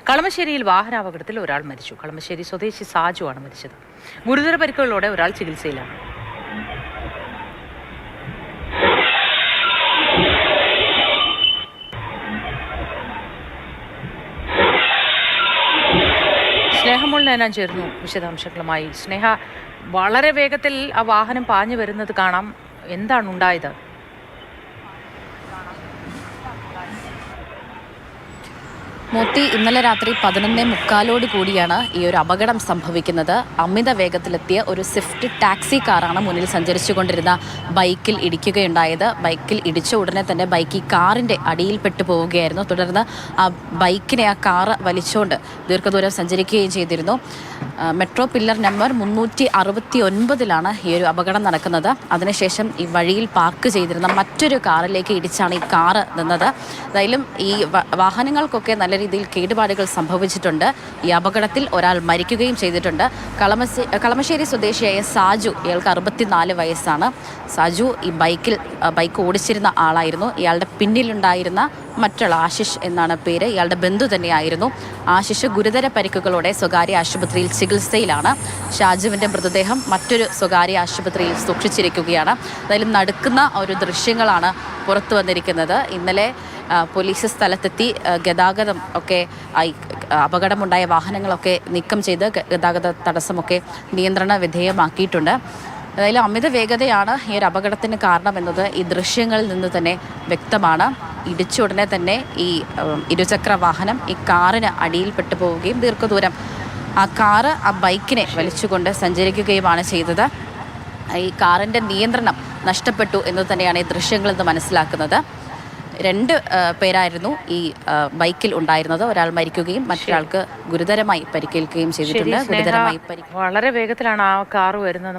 കളമശ്ശേരിയിൽ വാഹനാപകടത്തിൽ ഒരാൾ മരിച്ചു. കളമശ്ശേരി സ്വദേശി സാജു ആണ് മരിച്ചത്. ഗുരുതര പരിക്കുകളോടെ ഒരാൾ ചികിത്സയിലാണ്. സ്നേഹമോൾ നേനാൻ ചേർന്നു വിശദാംശങ്ങളുമായി. സ്നേഹ, വളരെ വേഗത്തിൽ ആ വാഹനം പാഞ്ഞു വരുന്നത് കാണാം. എന്താണ് ഉണ്ടായത്? മോത്തി, ഇന്നലെ രാത്രി 11:45 കൂടിയാണ് ഈ ഒരു അപകടം സംഭവിക്കുന്നത്. അമിത വേഗത്തിലെത്തിയ ഒരു സ്വിഫ്റ്റ് ടാക്സി കാറാണ് മുന്നിൽ സഞ്ചരിച്ചുകൊണ്ടിരുന്ന ബൈക്കിൽ ഇടിക്കുകയുണ്ടായത്. ബൈക്കിൽ ഇടിച്ച ഉടനെ തന്നെ ബൈക്ക് ഈ കാറിൻ്റെ അടിയിൽപ്പെട്ടു പോവുകയായിരുന്നു. തുടർന്ന് ആ ബൈക്കിനെ ആ കാറ് വലിച്ചുകൊണ്ട് ദീർഘദൂരം സഞ്ചരിക്കുകയും ചെയ്തിരുന്നു. മെട്രോ പില്ലർ നമ്പർ 369 ഈ ഒരു അപകടം നടക്കുന്നത്. അതിനുശേഷം ഈ വഴിയിൽ പാർക്ക് ചെയ്തിരുന്ന മറ്റൊരു കാറിലേക്ക് ഇടിച്ചാണ് ഈ കാറ് നിന്നത്. എന്തായാലും ഈ വാഹനങ്ങൾക്കൊക്കെ നല്ല രീതിയിൽ കേടുപാടുകൾ സംഭവിച്ചിട്ടുണ്ട്. ഈ അപകടത്തിൽ ഒരാൾ മരിക്കുകയും ചെയ്തിട്ടുണ്ട്. കളമശ്ശേരി സ്വദേശിയായ സാജു, ഇയാൾക്ക് 64 വയസ്സാണ്. സാജു ഈ ബൈക്ക് ഓടിച്ചിരുന്ന ആളായിരുന്നു. ഇയാളുടെ പിന്നിലുണ്ടായിരുന്ന മറ്റുള്ള ആശിഷ് എന്നാണ് പേര്. ഇയാളുടെ ബന്ധു തന്നെയായിരുന്നു. ആശിഷ് ഗുരുതര പരിക്കുകളോടെ സ്വകാര്യ ആശുപത്രിയിൽ ചികിത്സയിലാണ്. ഷാജുവിൻ്റെ മൃതദേഹം മറ്റൊരു സ്വകാര്യ ആശുപത്രിയിൽ സൂക്ഷിച്ചിരിക്കുകയാണ്. എന്തായാലും നടക്കുന്ന ഒരു ദൃശ്യങ്ങളാണ് പുറത്തു വന്നിരിക്കുന്നത്. ഇന്നലെ പോലീസ് സ്ഥലത്തെത്തി ഗതാഗതം ഒക്കെ അപകടമുണ്ടായ വാഹനങ്ങളൊക്കെ നീക്കം ചെയ്ത് ഗതാഗത തടസ്സമൊക്കെ നിയന്ത്രണ വിധേയമാക്കിയിട്ടുണ്ട്. അതായത് അമിത വേഗതയാണ് ഈ ഒരു അപകടത്തിന് കാരണമെന്നത് ഈ ദൃശ്യങ്ങളിൽ നിന്ന് തന്നെ വ്യക്തമാണ്. ഇടിച്ച ഉടനെ തന്നെ ഈ ഇരുചക്ര വാഹനം ഈ കാറിന് അടിയിൽപ്പെട്ടു പോവുകയും ദീർഘദൂരം ആ കാറ് ആ ബൈക്കിനെ വലിച്ചുകൊണ്ട് സഞ്ചരിക്കുകയുമാണ് ചെയ്തത്. ഈ കാറിൻ്റെ നിയന്ത്രണം നഷ്ടപ്പെട്ടു എന്ന് തന്നെയാണ് ഈ ദൃശ്യങ്ങളിൽ നിന്ന് മനസ്സിലാക്കുന്നത്. 2 പേരായിരുന്നു ഈ ബൈക്കിൽ ഉണ്ടായിരുന്നത്. ഒരാൾ മരിക്കുകയും മറ്റൊരാൾക്ക് ഗുരുതരമായി പരിക്കേൽക്കുകയും ചെയ്തിട്ടുണ്ട്. വളരെ വേഗത്തിലാണ് ആ കാർ വരുന്നത്.